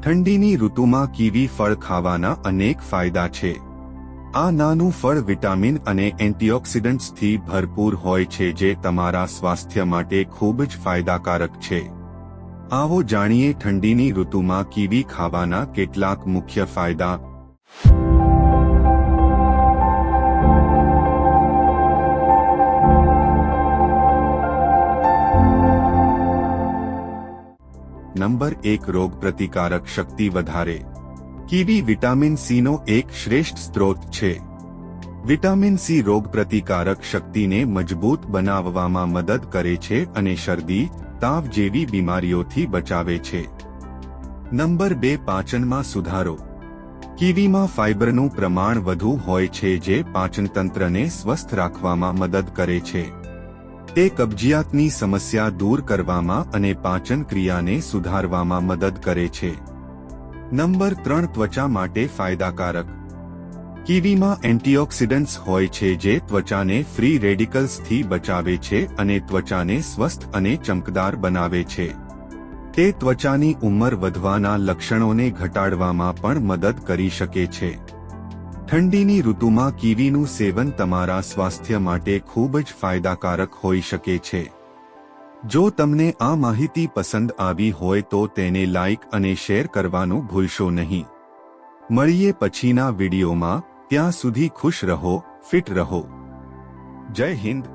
ઠંડીની ઋતુમાં કીવી ફળ ખાવાના અનેક ફાયદા છે। આ નાનું ફળ વિટામિન અને એન્ટીઓક્સિડન્ટ્સથી ભરપૂર હોય છે જે તમારા સ્વાસ્થ્ય માટે ખૂબ જ ફાયદાકારક છે। આવો જાણીએ ઠંડીની ઋતુમાં કીવી ખાવાના કેટલાક મુખ્ય ફાયદા। નંબર 1 રોગ પ્રતિકારક શક્તિ વધારે। કીવી વિટામિન સી નો એક શ્રેષ્ઠ સ્ત્રોત છે। વિટામિન સી રોગ પ્રતિકારક શક્તિને મજબૂત બનાવવામાં મદદ કરે છે અને શરદી, તાવ જેવી બીમારીઓથી બચાવે છે। નંબર 2 પાચનમાં સુધારો। કીવીમાં ફાઇબરનું પ્રમાણ વધુ હોય છે જે પાચનતંત્રને સ્વસ્થ રાખવામાં મદદ કરે છે। તે કબજિયાતની સમસ્યા દૂર કરવામાં અને પાચન ક્રિયાને સુધારવામાં મદદ કરે છે। નંબર 3 ત્વચા માટે ફાયદાકારક। કીવીમાં એન્ટીઓક્સિડન્ટ્સ હોય છે જે ત્વચાને ફ્રી રેડિકલ્સથી બચાવે છે અને ત્વચાને સ્વસ્થ અને ચમકદાર બનાવે છે। તે ત્વચાની ઉંમર વધવાના લક્ષણોને ઘટાડવામાં પણ મદદ કરી શકે છે। ઠંડીની ઋતુમાં કીવીનું સેવન તમારા સ્વાસ્થ્ય માટે ખૂબ જ ફાયદાકારક હોઈ શકે છે। જો તમને આ માહિતી પસંદ આવી હોય તો તેને લાઇક અને શેર કરવાનું ભૂલશો નહીં। મળીએ પછીના વિડીયોમાં, ત્યાં સુધી ખુશ રહો, ફિટ રહો। જય હિન્દ।